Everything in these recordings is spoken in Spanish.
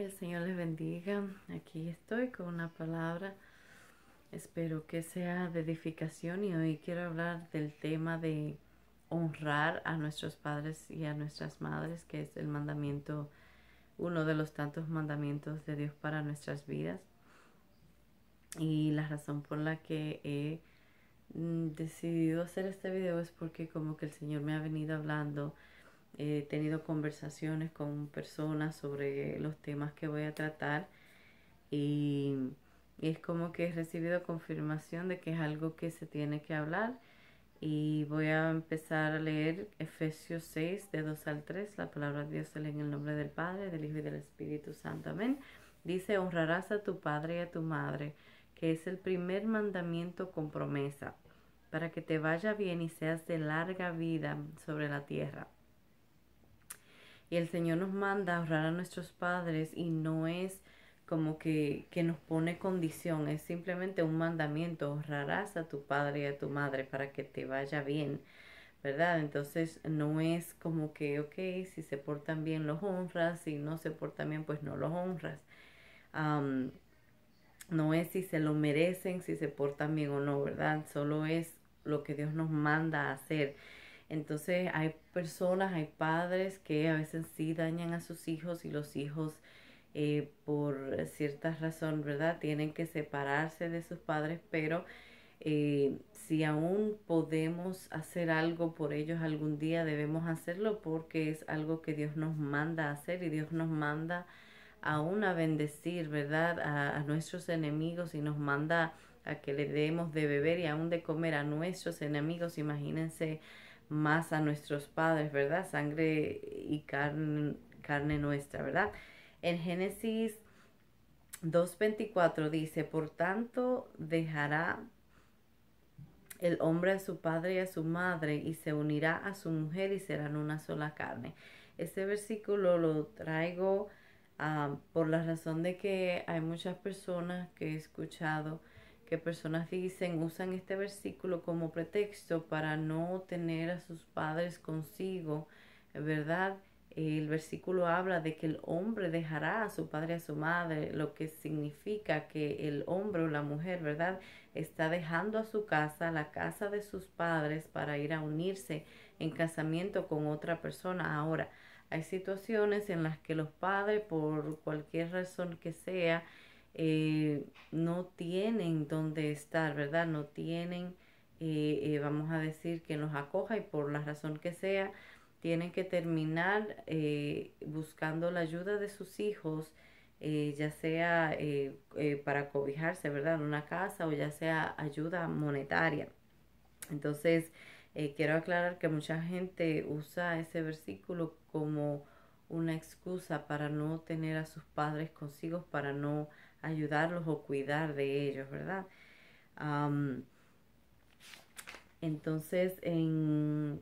El Señor les bendiga. Aquí estoy con una palabra. Espero que sea de edificación y hoy quiero hablar del tema de honrar a nuestros padres y a nuestras madres, que es el mandamiento, uno de los tantos mandamientos de Dios para nuestras vidas. Y la razón por la que he decidido hacer este video es porque como que el Señor me ha venido hablando. He tenido conversaciones con personas sobre los temas que voy a tratar y, y es como que he recibido confirmación de que es algo que se tiene que hablar y voy a empezar a leer Efesios 6 de 2 al 3. La palabra de Dios se lee en el nombre del Padre, del Hijo y del Espíritu Santo. Amén. Dice: honrarás a tu padre y a tu madre, que es el primer mandamiento con promesa, para que te vaya bien y seas de larga vida sobre la tierra. Y el Señor nos manda a honrar a nuestros padres y no es como que nos pone condición, es simplemente un mandamiento: honrarás a tu padre y a tu madre para que te vaya bien, ¿verdad? Entonces no es como que, ok, si se portan bien los honras, si no se portan bien pues no los honras. Um, no es si se lo merecen, si se portan bien o no, ¿verdad? Solo es lo que Dios nos manda a hacer. Entonces hay personas, hay padres que a veces sí dañan a sus hijos y los hijos por cierta razón, ¿verdad? Tienen que separarse de sus padres, pero si aún podemos hacer algo por ellos algún día, debemos hacerlo porque es algo que Dios nos manda a hacer y Dios nos manda aún a bendecir, ¿verdad? A nuestros enemigos y nos manda a que le demos de beber y aún de comer a nuestros enemigos. Imagínense más a nuestros padres, ¿verdad? Sangre y carne nuestra, ¿verdad? En Génesis 2:24 dice: por tanto dejará el hombre a su padre y a su madre y se unirá a su mujer y serán una sola carne. Este versículo lo traigo por la razón de que hay muchas personas que he escuchado que personas dicen, usan este versículo como pretexto para no tener a sus padres consigo, ¿verdad? El versículo habla de que el hombre dejará a su padre y a su madre, lo que significa que el hombre o la mujer, ¿verdad?, está dejando a su casa, la casa de sus padres, para ir a unirse en casamiento con otra persona. Ahora, hay situaciones en las que los padres, por cualquier razón que sea, no tienen dónde estar, ¿verdad? No tienen, vamos a decir, que nos acoja y por la razón que sea, tienen que terminar buscando la ayuda de sus hijos, ya sea para cobijarse, ¿verdad?, en una casa o ya sea ayuda monetaria. Entonces, quiero aclarar que mucha gente usa ese versículo como una excusa para no tener a sus padres consigo, para no ayudarlos o cuidar de ellos, ¿verdad? Um, entonces, en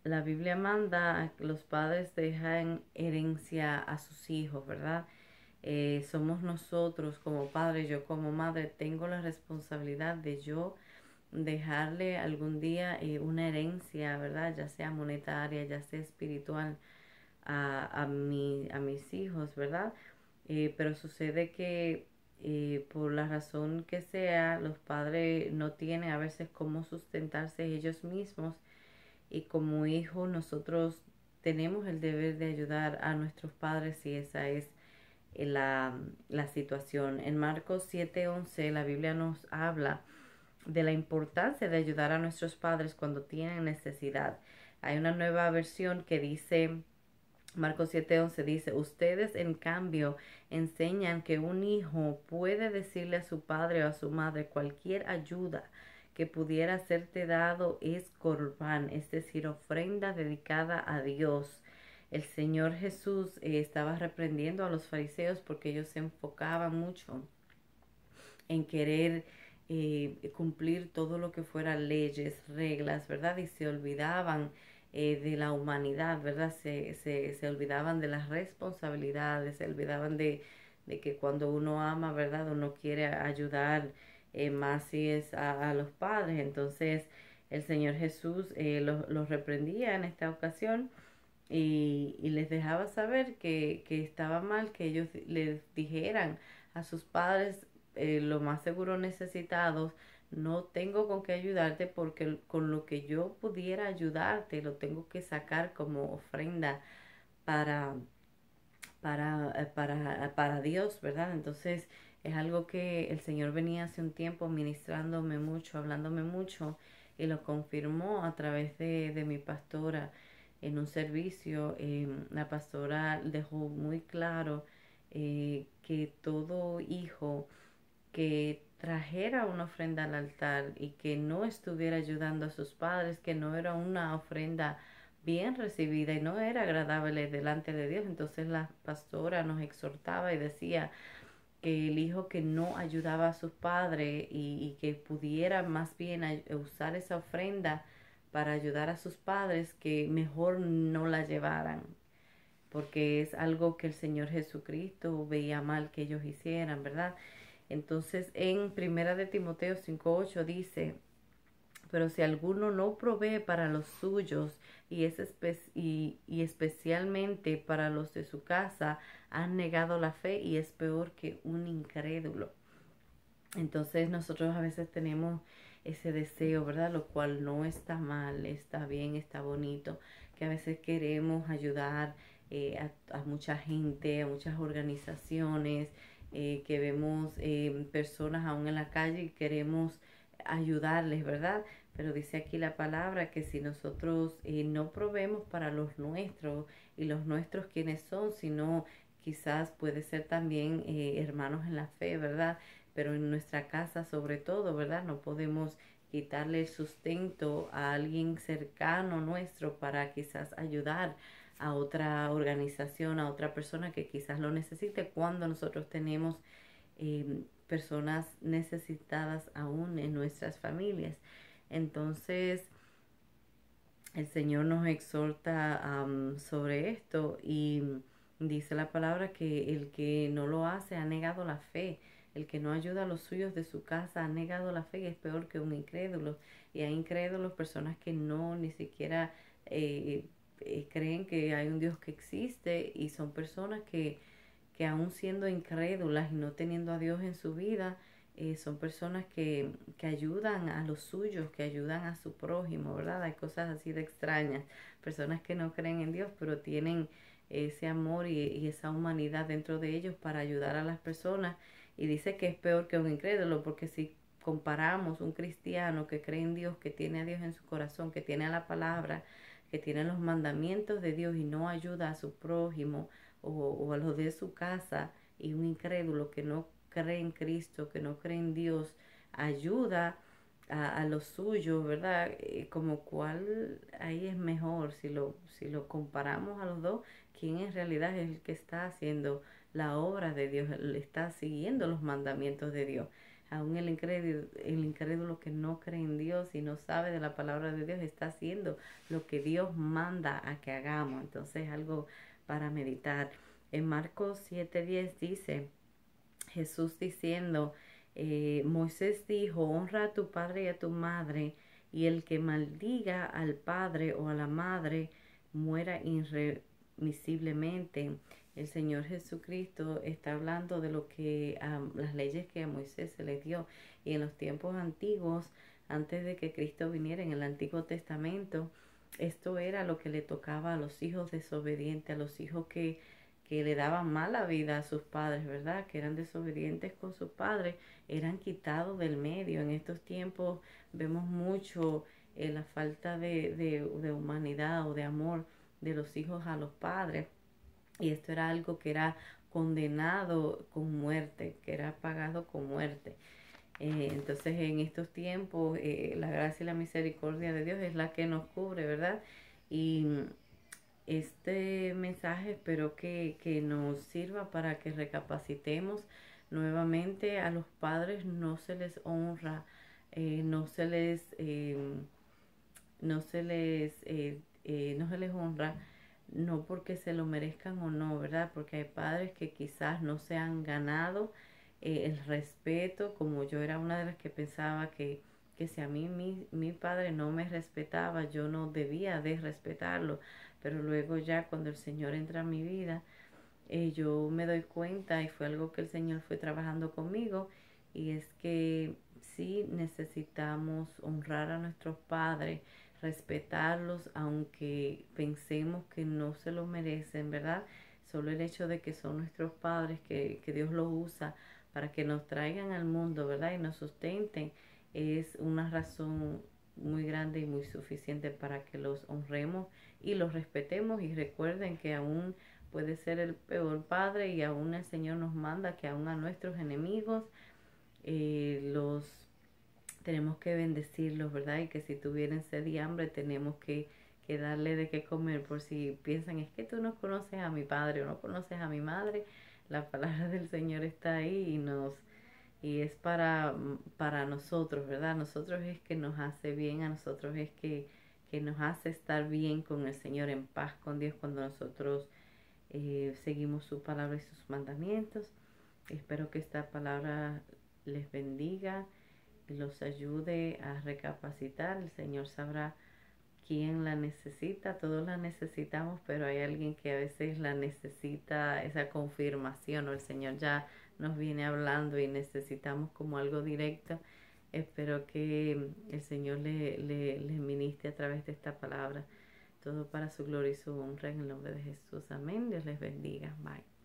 la Biblia manda a que los padres dejan herencia a sus hijos, ¿verdad? Somos nosotros como padres, yo como madre, tengo la responsabilidad de yo dejarle algún día una herencia, ¿verdad? Ya sea monetaria, ya sea espiritual a mis hijos, ¿verdad? Pero sucede que por la razón que sea, los padres no tienen a veces cómo sustentarse ellos mismos y como hijos nosotros tenemos el deber de ayudar a nuestros padres si esa es la situación. En Marcos 7:11 la Biblia nos habla de la importancia de ayudar a nuestros padres cuando tienen necesidad. Hay una nueva versión que dice, Marcos 7:11 dice: ustedes en cambio enseñan que un hijo puede decirle a su padre o a su madre: cualquier ayuda que pudiera serte dado es corbán, es decir, ofrenda dedicada a Dios. El Señor Jesús estaba reprendiendo a los fariseos porque ellos se enfocaban mucho en querer cumplir todo lo que fuera leyes, reglas, ¿verdad? Y se olvidaban de la humanidad, ¿verdad? Se olvidaban de las responsabilidades, se olvidaban de que cuando uno ama, ¿verdad?, uno quiere ayudar, más si es a los padres. Entonces el Señor Jesús los reprendía en esta ocasión y les dejaba saber que estaba mal que ellos les dijeran a sus padres, lo más seguro necesitados, no tengo con qué ayudarte porque con lo que yo pudiera ayudarte lo tengo que sacar como ofrenda para, para Dios, ¿verdad? Entonces es algo que el Señor venía hace un tiempo ministrándome mucho, hablándome mucho y lo confirmó a través de mi pastora en un servicio. La pastora dejó muy claro que todo hijo que trajera una ofrenda al altar y que no estuviera ayudando a sus padres, que no era una ofrenda bien recibida y no era agradable delante de Dios. Entonces la pastora nos exhortaba y decía que el hijo que no ayudaba a sus padres y que pudiera más bien usar esa ofrenda para ayudar a sus padres, que mejor no la llevaran, porque es algo que el Señor Jesucristo veía mal que ellos hicieran, ¿verdad? Entonces en Primera de Timoteo 5:8 dice, pero si alguno no provee para los suyos y especialmente para los de su casa, han negado la fe y es peor que un incrédulo. Entonces nosotros a veces tenemos ese deseo, ¿verdad? Lo cual no está mal, está bien, está bonito, que a veces queremos ayudar a mucha gente, a muchas organizaciones, que vemos personas aún en la calle y queremos ayudarles, ¿verdad? Pero dice aquí la palabra que si nosotros no proveemos para los nuestros, y los nuestros quiénes son, sino quizás puede ser también hermanos en la fe, ¿verdad? Pero en nuestra casa sobre todo, ¿verdad? No podemos quitarle el sustento a alguien cercano nuestro para quizás ayudar a otra organización, a otra persona que quizás lo necesite cuando nosotros tenemos personas necesitadas aún en nuestras familias. Entonces, el Señor nos exhorta sobre esto y dice la palabra que el que no lo hace ha negado la fe. El que no ayuda a los suyos de su casa ha negado la fe y es peor que un incrédulo. Y hay incrédulos, personas que no ni siquiera eh, creen que hay un Dios que existe, y son personas que aún siendo incrédulas y no teniendo a Dios en su vida, son personas que ayudan a los suyos, que ayudan a su prójimo, ¿verdad? Hay cosas así de extrañas, personas que no creen en Dios, pero tienen ese amor y esa humanidad dentro de ellos para ayudar a las personas. Y dice que es peor que un incrédulo, porque si comparamos un cristiano que cree en Dios, que tiene a Dios en su corazón, que tiene a la palabra, que tiene los mandamientos de Dios y no ayuda a su prójimo o a los de su casa, y un incrédulo que no cree en Cristo, que no cree en Dios, ayuda a los suyos, ¿verdad? Como cuál ahí es mejor, si lo comparamos a los dos, quién en realidad es el que está haciendo la obra de Dios, le está siguiendo los mandamientos de Dior. Aún el incrédulo que no cree en Dios y no sabe de la palabra de Dios está haciendo lo que Dios manda a que hagamos. Entonces, algo para meditar. En Marcos 7:10 dice, Jesús diciendo, Moisés dijo, honra a tu padre y a tu madre, y el que maldiga al padre o a la madre muera irremisiblemente. El Señor Jesucristo está hablando de lo que las leyes que a Moisés se le dio, y en los tiempos antiguos, antes de que Cristo viniera en el Antiguo Testamento, esto era lo que le tocaba a los hijos desobedientes, a los hijos que le daban mala vida a sus padres, ¿verdad? Que eran desobedientes con sus padres, eran quitados del medio. En estos tiempos vemos mucho la falta de humanidad o de amor de los hijos a los padres. Y esto era algo que era condenado con muerte, que era pagado con muerte. Entonces en estos tiempos la gracia y la misericordia de Dios es la que nos cubre, ¿verdad? Y este mensaje espero que nos sirva para que recapacitemos nuevamente. A los padres no se les honra, no se les, no se les, no se les honra, no porque se lo merezcan o no, ¿verdad? Porque hay padres que quizás no se han ganado el respeto, como yo era una de las que pensaba que si a mí mi padre no me respetaba, yo no debía de respetarlo. pero luego ya cuando el Señor entra en mi vida, yo me doy cuenta, y fue algo que el Señor fue trabajando conmigo, y es que sí necesitamos honrar a nuestros padres, respetarlos, aunque pensemos que no se lo merecen, ¿verdad? Solo el hecho de que son nuestros padres, que Dios los usa para que nos traigan al mundo, ¿verdad? Y nos sustenten, es una razón muy grande y muy suficiente para que los honremos y los respetemos, y recuerden que aún puede ser el peor padre, y aún el Señor nos manda que aún a nuestros enemigos los tenemos que bendecirlos, ¿verdad? Y que si tuvieran sed y hambre tenemos que darle de qué comer. Por si piensan, es que tú no conoces a mi padre o no conoces a mi madre, la palabra del Señor está ahí, y es para nosotros, ¿verdad? Nosotros es que nos hace bien, a nosotros es que nos hace estar bien con el Señor, en paz con Dios, cuando nosotros seguimos su palabra y sus mandamientos. Espero que esta palabra les bendiga y los ayude a recapacitar. El Señor sabrá quién la necesita. Todos la necesitamos, pero hay alguien que a veces la necesita, esa confirmación, o el Señor ya nos viene hablando y necesitamos como algo directo. Espero que el Señor le ministre a través de esta palabra. Todo para su gloria y su honra, en el nombre de Jesús. Amén. Dios les bendiga. Bye.